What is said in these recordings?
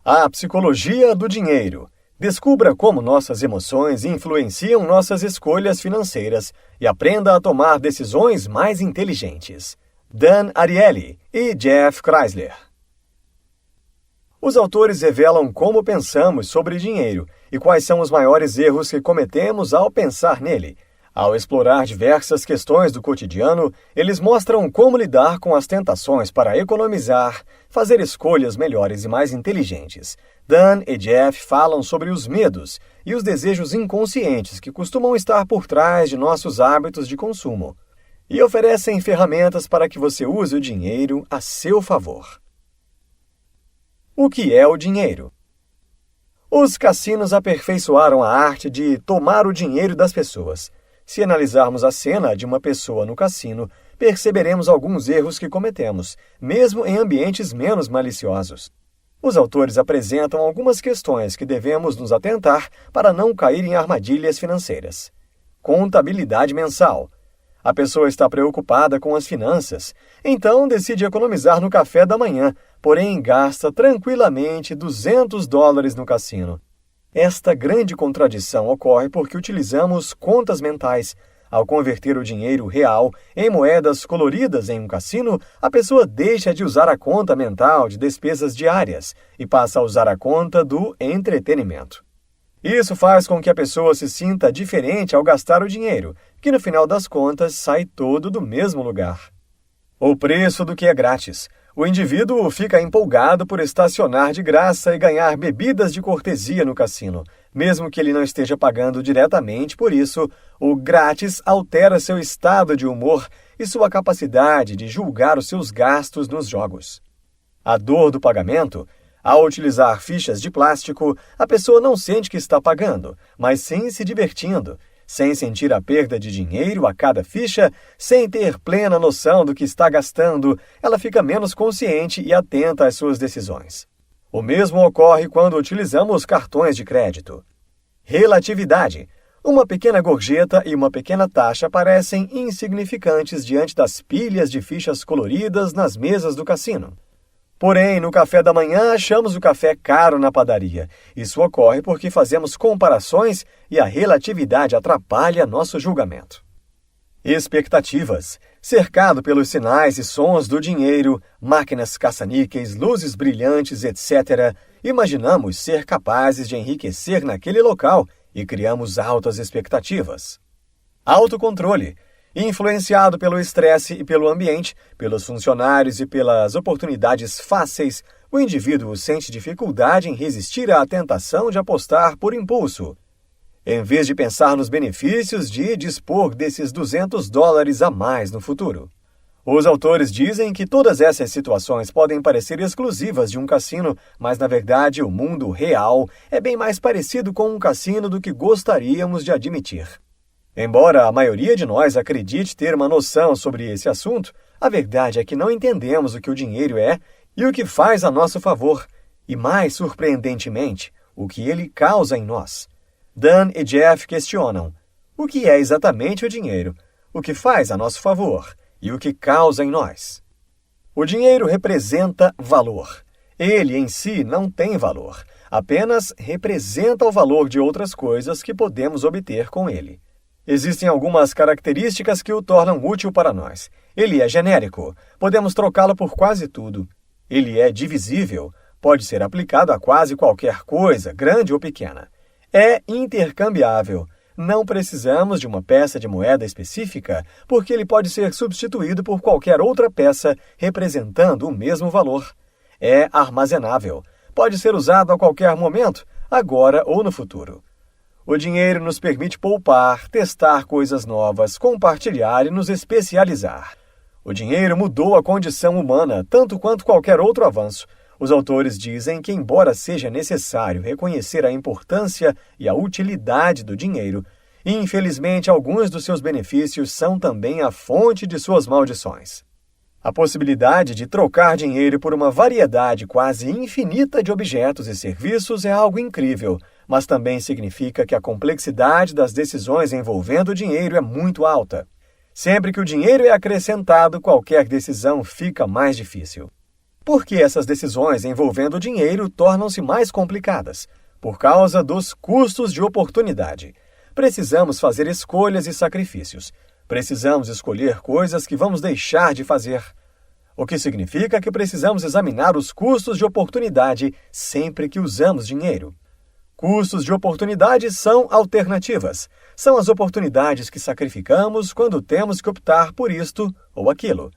A psicologia do dinheiro. Descubra como nossas emoções influenciam nossas escolhas financeiras e aprenda a tomar decisões mais inteligentes. Dan Ariely e Jeff Chrysler. Os autores revelam como pensamos sobre dinheiro e quais são os maiores erros que cometemos ao pensar nele. Ao explorar diversas questões do cotidiano, eles mostram como lidar com as tentações para economizar, fazer escolhas melhores e mais inteligentes. Dan e Jeff falam sobre os medos e os desejos inconscientes que costumam estar por trás de nossos hábitos de consumo, e oferecem ferramentas para que você use o dinheiro a seu favor. O que é o dinheiro? Os cassinos aperfeiçoaram a arte de tomar o dinheiro das pessoas. Se analisarmos a cena de uma pessoa no cassino, perceberemos alguns erros que cometemos, mesmo em ambientes menos maliciosos. Os autores apresentam algumas questões que devemos nos atentar para não cair em armadilhas financeiras. Contabilidade mensal. A pessoa está preocupada com as finanças, então decide economizar no café da manhã, porém gasta tranquilamente $200 no cassino. Esta grande contradição ocorre porque utilizamos contas mentais. Ao converter o dinheiro real em moedas coloridas em um cassino, a pessoa deixa de usar a conta mental de despesas diárias e passa a usar a conta do entretenimento. Isso faz com que a pessoa se sinta diferente ao gastar o dinheiro, que no final das contas sai todo do mesmo lugar. O preço do que é grátis. O indivíduo fica empolgado por estacionar de graça e ganhar bebidas de cortesia no cassino, mesmo que ele não esteja pagando diretamente por isso. O grátis altera seu estado de humor e sua capacidade de julgar os seus gastos nos jogos. A dor do pagamento. Ao utilizar fichas de plástico, a pessoa não sente que está pagando, mas sim se divertindo, sem sentir a perda de dinheiro a cada ficha, sem ter plena noção do que está gastando, ela fica menos consciente e atenta às suas decisões. O mesmo ocorre quando utilizamos cartões de crédito. Relatividade. Uma pequena gorjeta e uma pequena taxa parecem insignificantes diante das pilhas de fichas coloridas nas mesas do cassino. Porém, no café da manhã, achamos o café caro na padaria. Isso ocorre porque fazemos comparações e a relatividade atrapalha nosso julgamento. Expectativas. Cercado pelos sinais e sons do dinheiro, máquinas caça-níqueis, luzes brilhantes, etc., imaginamos ser capazes de enriquecer naquele local e criamos altas expectativas. Autocontrole. Influenciado pelo estresse e pelo ambiente, pelos funcionários e pelas oportunidades fáceis, o indivíduo sente dificuldade em resistir à tentação de apostar por impulso, em vez de pensar nos benefícios de dispor desses $200 a mais no futuro. Os autores dizem que todas essas situações podem parecer exclusivas de um cassino, mas na verdade o mundo real é bem mais parecido com um cassino do que gostaríamos de admitir. Embora a maioria de nós acredite ter uma noção sobre esse assunto, a verdade é que não entendemos o que o dinheiro é e o que faz a nosso favor, e mais surpreendentemente, o que ele causa em nós. Dan e Jeff questionam: o que é exatamente o dinheiro? O que faz a nosso favor? E o que causa em nós? O dinheiro representa valor. Ele em si não tem valor, apenas representa o valor de outras coisas que podemos obter com ele. Existem algumas características que o tornam útil para nós. Ele é genérico, podemos trocá-lo por quase tudo. Ele é divisível, pode ser aplicado a quase qualquer coisa, grande ou pequena. É intercambiável, não precisamos de uma peça de moeda específica, porque ele pode ser substituído por qualquer outra peça representando o mesmo valor. É armazenável, pode ser usado a qualquer momento, agora ou no futuro. O dinheiro nos permite poupar, testar coisas novas, compartilhar e nos especializar. O dinheiro mudou a condição humana, tanto quanto qualquer outro avanço. Os autores dizem que, embora seja necessário reconhecer a importância e a utilidade do dinheiro, infelizmente alguns dos seus benefícios são também a fonte de suas maldições. A possibilidade de trocar dinheiro por uma variedade quase infinita de objetos e serviços é algo incrível, mas também significa que a complexidade das decisões envolvendo o dinheiro é muito alta. Sempre que o dinheiro é acrescentado, qualquer decisão fica mais difícil. Porque essas decisões envolvendo dinheiro tornam-se mais complicadas, por causa dos custos de oportunidade. Precisamos fazer escolhas e sacrifícios. Precisamos escolher coisas que vamos deixar de fazer. O que significa que precisamos examinar os custos de oportunidade sempre que usamos dinheiro. Custos de oportunidade são alternativas. São as oportunidades que sacrificamos quando temos que optar por isto ou aquilo.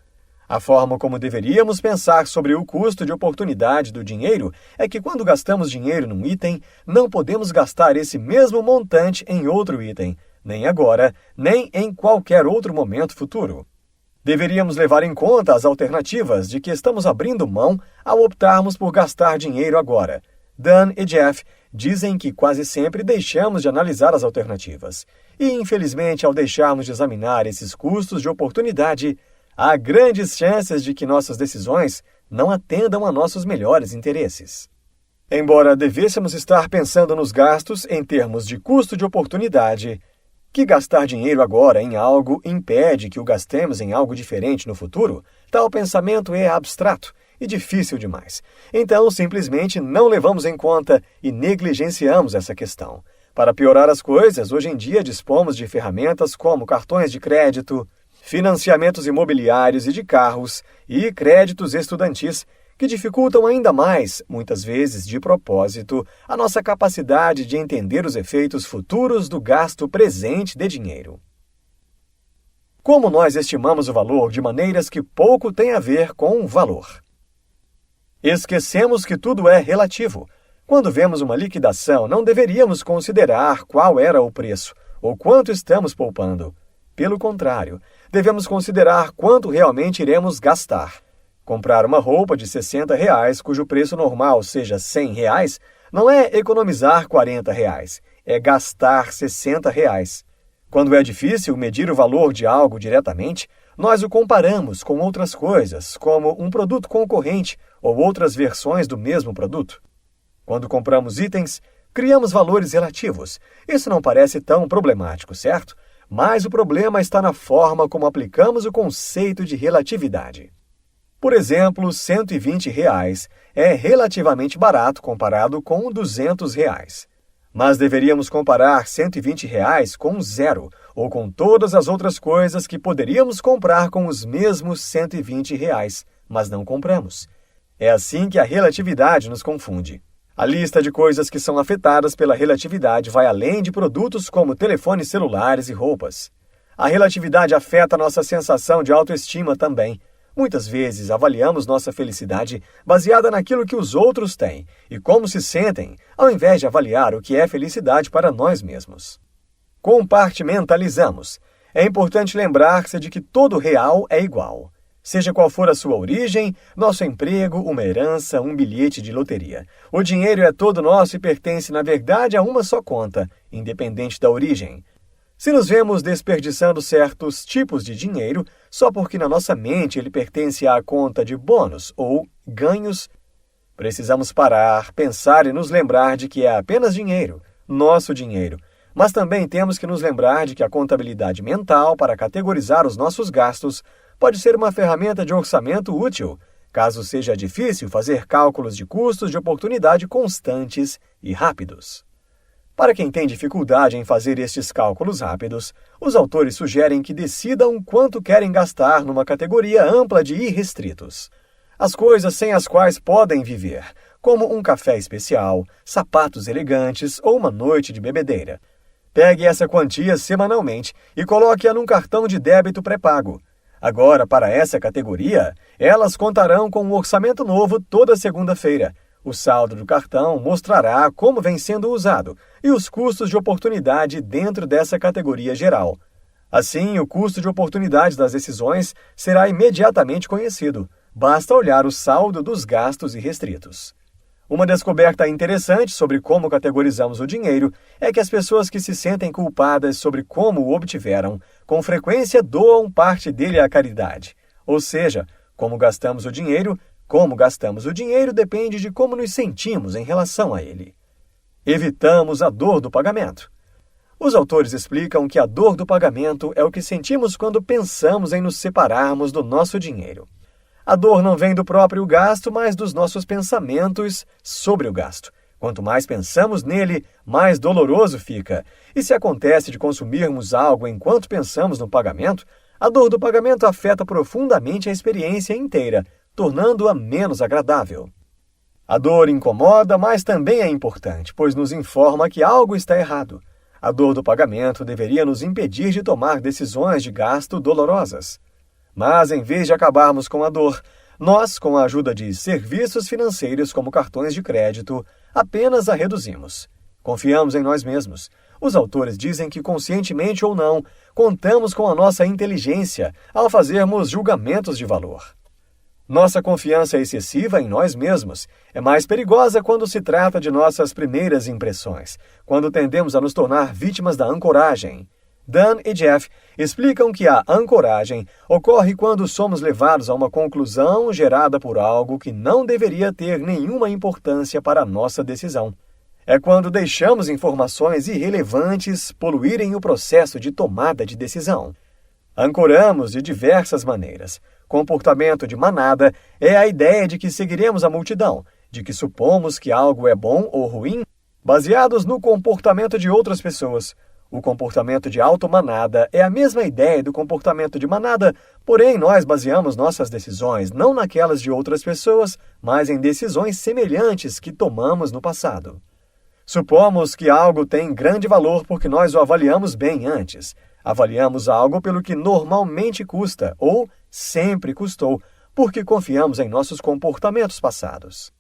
A forma como deveríamos pensar sobre o custo de oportunidade do dinheiro é que quando gastamos dinheiro num item, não podemos gastar esse mesmo montante em outro item, nem agora, nem em qualquer outro momento futuro. Deveríamos levar em conta as alternativas de que estamos abrindo mão ao optarmos por gastar dinheiro agora. Dan e Jeff dizem que quase sempre deixamos de analisar as alternativas. E, infelizmente, ao deixarmos de examinar esses custos de oportunidade, há grandes chances de que nossas decisões não atendam a nossos melhores interesses. Embora devêssemos estar pensando nos gastos em termos de custo de oportunidade, que gastar dinheiro agora em algo impede que o gastemos em algo diferente no futuro, tal pensamento é abstrato e difícil demais. Então, simplesmente não levamos em conta e negligenciamos essa questão. Para piorar as coisas, hoje em dia dispomos de ferramentas como cartões de crédito, financiamentos imobiliários e de carros e créditos estudantis que dificultam ainda mais, muitas vezes de propósito, a nossa capacidade de entender os efeitos futuros do gasto presente de dinheiro. Como nós estimamos o valor de maneiras que pouco têm a ver com o valor? Esquecemos que tudo é relativo. Quando vemos uma liquidação, não deveríamos considerar qual era o preço ou quanto estamos poupando. Pelo contrário, devemos considerar quanto realmente iremos gastar. Comprar uma roupa de R$60, cujo preço normal seja R$100, não é economizar R$40, é gastar R$60. Quando é difícil medir o valor de algo diretamente, nós o comparamos com outras coisas, como um produto concorrente ou outras versões do mesmo produto. Quando compramos itens, criamos valores relativos. Isso não parece tão problemático, certo? Mas o problema está na forma como aplicamos o conceito de relatividade. Por exemplo, R$120 é relativamente barato comparado com R$200. Mas deveríamos comparar R$120 com zero, ou com todas as outras coisas que poderíamos comprar com os mesmos R$120, mas não compramos. É assim que a relatividade nos confunde. A lista de coisas que são afetadas pela relatividade vai além de produtos como telefones celulares e roupas. A relatividade afeta nossa sensação de autoestima também. Muitas vezes avaliamos nossa felicidade baseada naquilo que os outros têm e como se sentem, ao invés de avaliar o que é felicidade para nós mesmos. Compartimentalizamos. É importante lembrar-se de que todo real é igual. Seja qual for a sua origem, nosso emprego, uma herança, um bilhete de loteria. O dinheiro é todo nosso e pertence, na verdade, a uma só conta, independente da origem. Se nos vemos desperdiçando certos tipos de dinheiro só porque na nossa mente ele pertence à conta de bônus ou ganhos, precisamos parar, pensar e nos lembrar de que é apenas dinheiro, nosso dinheiro. Mas também temos que nos lembrar de que a contabilidade mental para categorizar os nossos gastos pode ser uma ferramenta de orçamento útil, caso seja difícil fazer cálculos de custos de oportunidade constantes e rápidos. Para quem tem dificuldade em fazer estes cálculos rápidos, os autores sugerem que decidam quanto querem gastar numa categoria ampla de irrestritos. As coisas sem as quais podem viver, como um café especial, sapatos elegantes ou uma noite de bebedeira. Pegue essa quantia semanalmente e coloque-a num cartão de débito pré-pago. Agora, para essa categoria, elas contarão com um orçamento novo toda segunda-feira. O saldo do cartão mostrará como vem sendo usado e os custos de oportunidade dentro dessa categoria geral. Assim, o custo de oportunidade das decisões será imediatamente conhecido. Basta olhar o saldo dos gastos irrestritos. Uma descoberta interessante sobre como categorizamos o dinheiro é que as pessoas que se sentem culpadas sobre como o obtiveram, com frequência doam parte dele à caridade. Ou seja, como gastamos o dinheiro depende de como nos sentimos em relação a ele. Evitamos a dor do pagamento. Os autores explicam que a dor do pagamento é o que sentimos quando pensamos em nos separarmos do nosso dinheiro. A dor não vem do próprio gasto, mas dos nossos pensamentos sobre o gasto. Quanto mais pensamos nele, mais doloroso fica. E se acontece de consumirmos algo enquanto pensamos no pagamento, a dor do pagamento afeta profundamente a experiência inteira, tornando-a menos agradável. A dor incomoda, mas também é importante, pois nos informa que algo está errado. A dor do pagamento deveria nos impedir de tomar decisões de gasto dolorosas. Mas, em vez de acabarmos com a dor, nós, com a ajuda de serviços financeiros como cartões de crédito, apenas a reduzimos. Confiamos em nós mesmos. Os autores dizem que, conscientemente ou não, contamos com a nossa inteligência ao fazermos julgamentos de valor. Nossa confiança excessiva em nós mesmos é mais perigosa quando se trata de nossas primeiras impressões, quando tendemos a nos tornar vítimas da ancoragem. Dan e Jeff explicam que a ancoragem ocorre quando somos levados a uma conclusão gerada por algo que não deveria ter nenhuma importância para a nossa decisão. É quando deixamos informações irrelevantes poluírem o processo de tomada de decisão. Ancoramos de diversas maneiras. Comportamento de manada é a ideia de que seguiremos a multidão, de que supomos que algo é bom ou ruim, baseados no comportamento de outras pessoas. O comportamento de automanada é a mesma ideia do comportamento de manada, porém nós baseamos nossas decisões não naquelas de outras pessoas, mas em decisões semelhantes que tomamos no passado. Supomos que algo tem grande valor porque nós o avaliamos bem antes. Avaliamos algo pelo que normalmente custa ou sempre custou, porque confiamos em nossos comportamentos passados.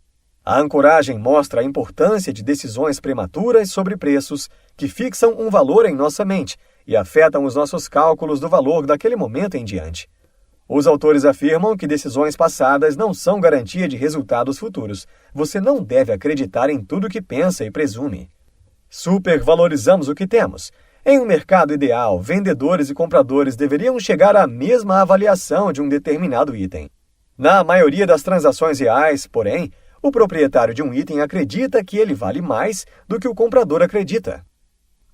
A ancoragem mostra a importância de decisões prematuras sobre preços que fixam um valor em nossa mente e afetam os nossos cálculos do valor daquele momento em diante. Os autores afirmam que decisões passadas não são garantia de resultados futuros. Você não deve acreditar em tudo que pensa e presume. Supervalorizamos o que temos. Em um mercado ideal, vendedores e compradores deveriam chegar à mesma avaliação de um determinado item. Na maioria das transações reais, porém, o proprietário de um item acredita que ele vale mais do que o comprador acredita.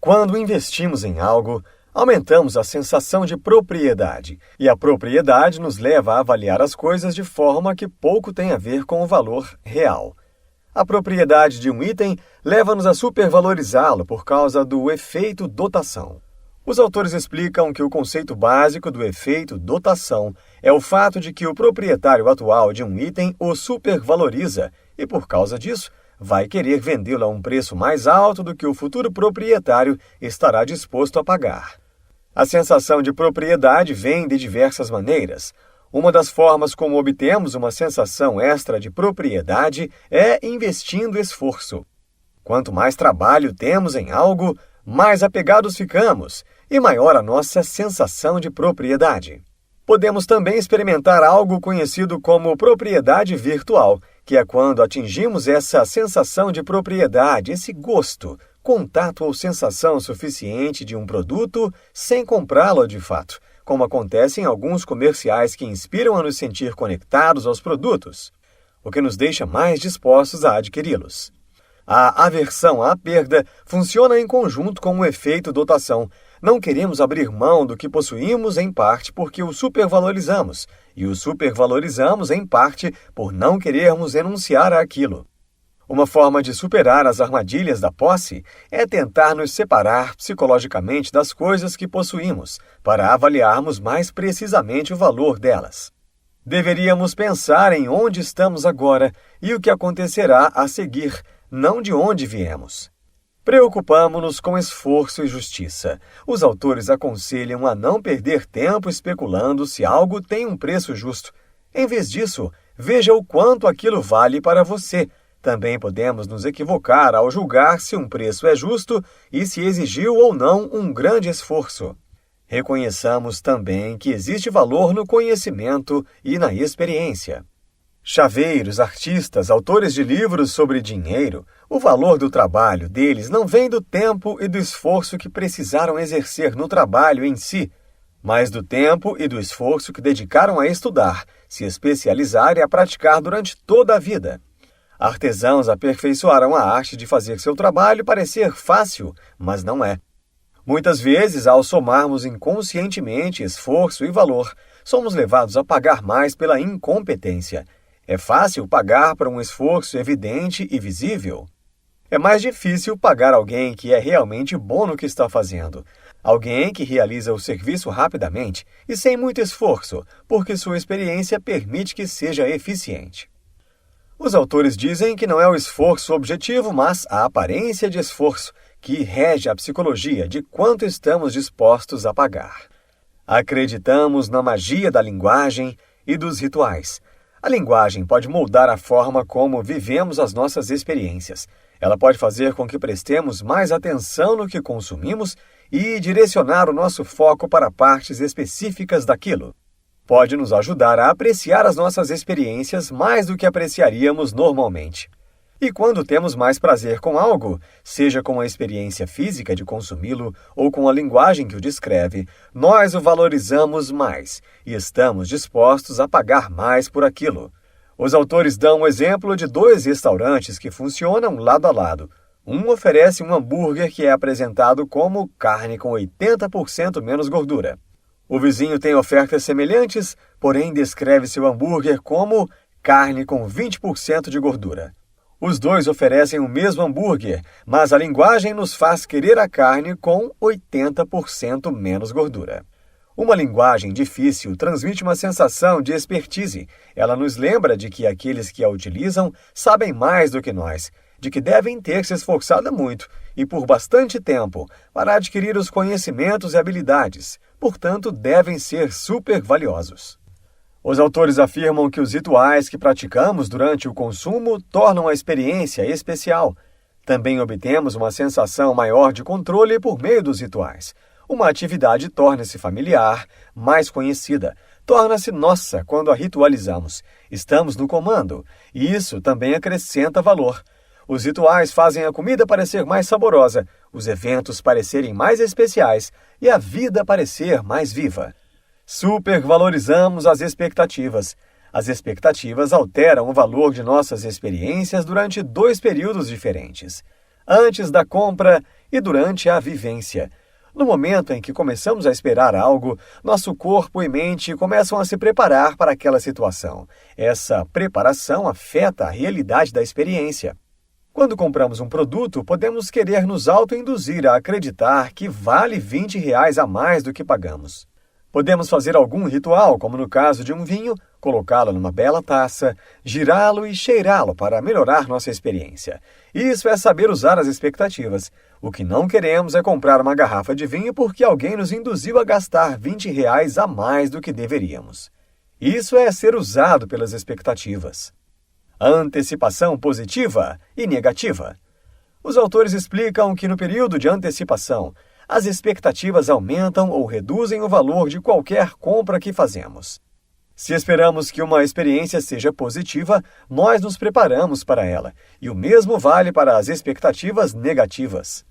Quando investimos em algo, aumentamos a sensação de propriedade, e a propriedade nos leva a avaliar as coisas de forma que pouco tem a ver com o valor real. A propriedade de um item leva-nos a supervalorizá-lo por causa do efeito dotação. Os autores explicam que o conceito básico do efeito dotação é o fato de que o proprietário atual de um item o supervaloriza e, por causa disso, vai querer vendê-lo a um preço mais alto do que o futuro proprietário estará disposto a pagar. A sensação de propriedade vem de diversas maneiras. Uma das formas como obtemos uma sensação extra de propriedade é investindo esforço. Quanto mais trabalho temos em algo, mais apegados ficamos e maior a nossa sensação de propriedade. Podemos também experimentar algo conhecido como propriedade virtual, que é quando atingimos essa sensação de propriedade, esse gosto, contato ou sensação suficiente de um produto sem comprá-lo de fato, como acontece em alguns comerciais que inspiram a nos sentir conectados aos produtos, o que nos deixa mais dispostos a adquiri-los. A aversão à perda funciona em conjunto com o efeito dotação. Não queremos abrir mão do que possuímos em parte porque o supervalorizamos, e o supervalorizamos em parte por não querermos renunciar àquilo. Uma forma de superar as armadilhas da posse é tentar nos separar psicologicamente das coisas que possuímos, para avaliarmos mais precisamente o valor delas. Deveríamos pensar em onde estamos agora e o que acontecerá a seguir, não de onde viemos. Preocupamo-nos com esforço e justiça. Os autores aconselham a não perder tempo especulando se algo tem um preço justo. Em vez disso, veja o quanto aquilo vale para você. Também podemos nos equivocar ao julgar se um preço é justo e se exigiu ou não um grande esforço. Reconheçamos também que existe valor no conhecimento e na experiência. Chaveiros, artistas, autores de livros sobre dinheiro, o valor do trabalho deles não vem do tempo e do esforço que precisaram exercer no trabalho em si, mas do tempo e do esforço que dedicaram a estudar, se especializar e a praticar durante toda a vida. Artesãos aperfeiçoaram a arte de fazer seu trabalho parecer fácil, mas não é. Muitas vezes, ao somarmos inconscientemente esforço e valor, somos levados a pagar mais pela incompetência. É fácil pagar por um esforço evidente e visível. É mais difícil pagar alguém que é realmente bom no que está fazendo. Alguém que realiza o serviço rapidamente e sem muito esforço, porque sua experiência permite que seja eficiente. Os autores dizem que não é o esforço objetivo, mas a aparência de esforço que rege a psicologia de quanto estamos dispostos a pagar. Acreditamos na magia da linguagem e dos rituais. A linguagem pode moldar a forma como vivemos as nossas experiências. Ela pode fazer com que prestemos mais atenção no que consumimos e direcionar o nosso foco para partes específicas daquilo. Pode nos ajudar a apreciar as nossas experiências mais do que apreciaríamos normalmente. E quando temos mais prazer com algo, seja com a experiência física de consumi-lo ou com a linguagem que o descreve, nós o valorizamos mais e estamos dispostos a pagar mais por aquilo. Os autores dão um exemplo de 2 restaurantes que funcionam lado a lado. Um oferece um hambúrguer que é apresentado como carne com 80% menos gordura. O vizinho tem ofertas semelhantes, porém descreve seu hambúrguer como carne com 20% de gordura. Os 2 oferecem o mesmo hambúrguer, mas a linguagem nos faz querer a carne com 80% menos gordura. Uma linguagem difícil transmite uma sensação de expertise. Ela nos lembra de que aqueles que a utilizam sabem mais do que nós, de que devem ter se esforçado muito e por bastante tempo para adquirir os conhecimentos e habilidades, portanto, devem ser super valiosos. Os autores afirmam que os rituais que praticamos durante o consumo tornam a experiência especial. Também obtemos uma sensação maior de controle por meio dos rituais. Uma atividade torna-se familiar, mais conhecida, torna-se nossa quando a ritualizamos. Estamos no comando, e isso também acrescenta valor. Os rituais fazem a comida parecer mais saborosa, os eventos parecerem mais especiais e a vida parecer mais viva. Supervalorizamos as expectativas. As expectativas alteram o valor de nossas experiências durante 2 períodos diferentes: antes da compra e durante a vivência. No momento em que começamos a esperar algo, nosso corpo e mente começam a se preparar para aquela situação. Essa preparação afeta a realidade da experiência. Quando compramos um produto, podemos querer nos auto-induzir a acreditar que vale R$20 a mais do que pagamos. Podemos fazer algum ritual, como no caso de um vinho, colocá-lo numa bela taça, girá-lo e cheirá-lo para melhorar nossa experiência. Isso é saber usar as expectativas. O que não queremos é comprar uma garrafa de vinho porque alguém nos induziu a gastar R$20 a mais do que deveríamos. Isso é ser usado pelas expectativas. Antecipação positiva e negativa. Os autores explicam que no período de antecipação, as expectativas aumentam ou reduzem o valor de qualquer compra que fazemos. Se esperamos que uma experiência seja positiva, nós nos preparamos para ela, e o mesmo vale para as expectativas negativas.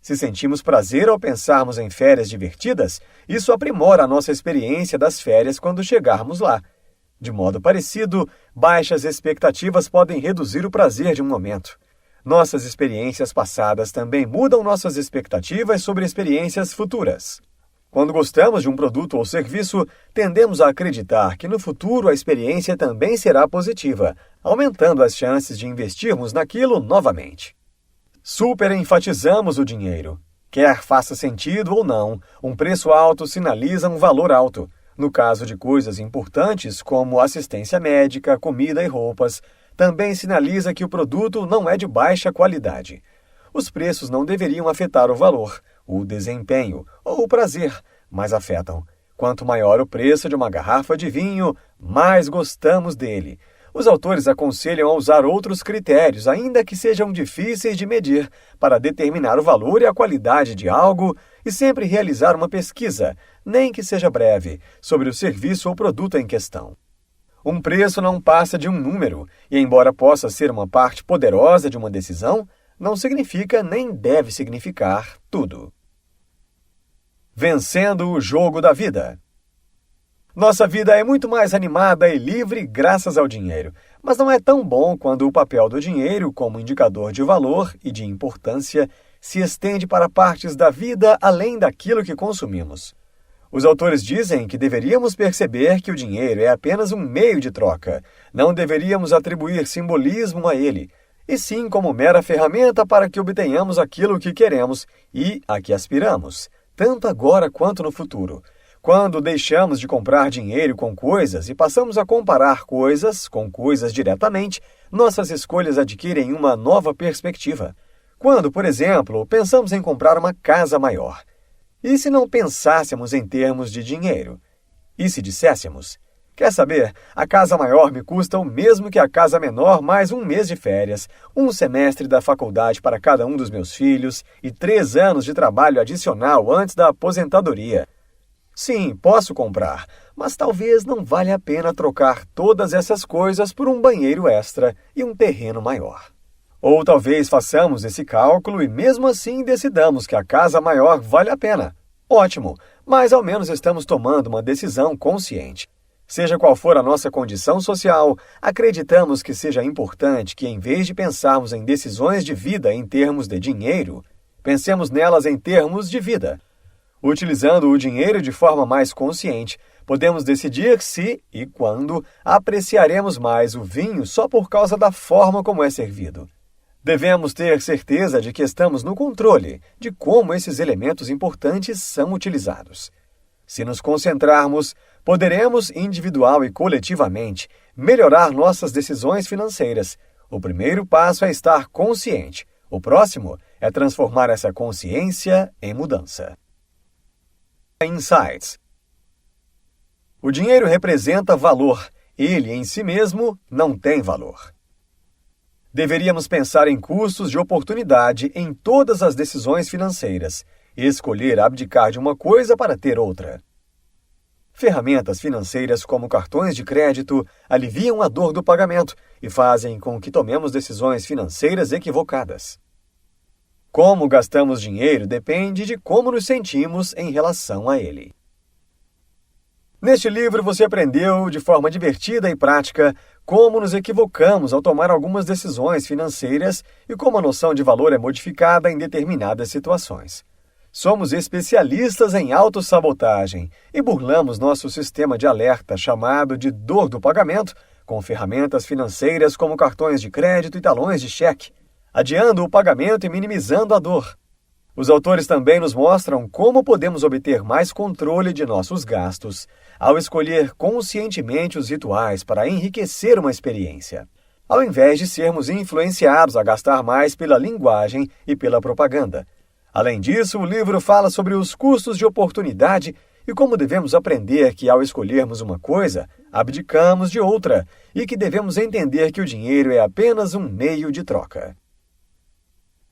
Se sentimos prazer ao pensarmos em férias divertidas, isso aprimora a nossa experiência das férias quando chegarmos lá. De modo parecido, baixas expectativas podem reduzir o prazer de um momento. Nossas experiências passadas também mudam nossas expectativas sobre experiências futuras. Quando gostamos de um produto ou serviço, tendemos a acreditar que no futuro a experiência também será positiva, aumentando as chances de investirmos naquilo novamente. Superenfatizamos o dinheiro. Quer faça sentido ou não, um preço alto sinaliza um valor alto. No caso de coisas importantes como assistência médica, comida e roupas, também sinaliza que o produto não é de baixa qualidade. Os preços não deveriam afetar o valor, o desempenho ou o prazer, mas afetam. Quanto maior o preço de uma garrafa de vinho, mais gostamos dele. Os autores aconselham a usar outros critérios, ainda que sejam difíceis de medir, para determinar o valor e a qualidade de algo e sempre realizar uma pesquisa, nem que seja breve, sobre o serviço ou produto em questão. Um preço não passa de um número, e embora possa ser uma parte poderosa de uma decisão, não significa nem deve significar tudo. Vencendo o jogo da vida. Nossa vida é muito mais animada e livre graças ao dinheiro, mas não é tão bom quando o papel do dinheiro como indicador de valor e de importância se estende para partes da vida além daquilo que consumimos. Os autores dizem que deveríamos perceber que o dinheiro é apenas um meio de troca. Não deveríamos atribuir simbolismo a ele, e sim como mera ferramenta para que obtenhamos aquilo que queremos e a que aspiramos, tanto agora quanto no futuro. Quando deixamos de comprar dinheiro com coisas e passamos a comparar coisas com coisas diretamente, nossas escolhas adquirem uma nova perspectiva. Quando, por exemplo, pensamos em comprar uma casa maior, e se não pensássemos em termos de dinheiro? E se disséssemos: quer saber, a casa maior me custa o mesmo que a casa menor mais um mês de férias, um semestre da faculdade para cada um dos meus filhos e 3 anos de trabalho adicional antes da aposentadoria. Sim, posso comprar, mas talvez não valha a pena trocar todas essas coisas por um banheiro extra e um terreno maior. Ou talvez façamos esse cálculo e mesmo assim decidamos que a casa maior vale a pena. Ótimo, mas ao menos estamos tomando uma decisão consciente. Seja qual for a nossa condição social, acreditamos que seja importante que, em vez de pensarmos em decisões de vida em termos de dinheiro, pensemos nelas em termos de vida. Utilizando o dinheiro de forma mais consciente, podemos decidir se e quando apreciaremos mais o vinho só por causa da forma como é servido. Devemos ter certeza de que estamos no controle de como esses elementos importantes são utilizados. Se nos concentrarmos, poderemos, individual e coletivamente, melhorar nossas decisões financeiras. O primeiro passo é estar consciente. O próximo é transformar essa consciência em mudança. Insights. O dinheiro representa valor. Ele, em si mesmo, não tem valor. Deveríamos pensar em custos de oportunidade em todas as decisões financeiras e escolher abdicar de uma coisa para ter outra. Ferramentas financeiras como cartões de crédito aliviam a dor do pagamento e fazem com que tomemos decisões financeiras equivocadas. Como gastamos dinheiro depende de como nos sentimos em relação a ele. Neste livro você aprendeu, de forma divertida e prática, como nos equivocamos ao tomar algumas decisões financeiras e como a noção de valor é modificada em determinadas situações. Somos especialistas em autossabotagem e burlamos nosso sistema de alerta chamado de dor do pagamento com ferramentas financeiras como cartões de crédito e talões de cheque, adiando o pagamento e minimizando a dor. Os autores também nos mostram como podemos obter mais controle de nossos gastos ao escolher conscientemente os rituais para enriquecer uma experiência, ao invés de sermos influenciados a gastar mais pela linguagem e pela propaganda. Além disso, o livro fala sobre os custos de oportunidade e como devemos aprender que, ao escolhermos uma coisa, abdicamos de outra e que devemos entender que o dinheiro é apenas um meio de troca.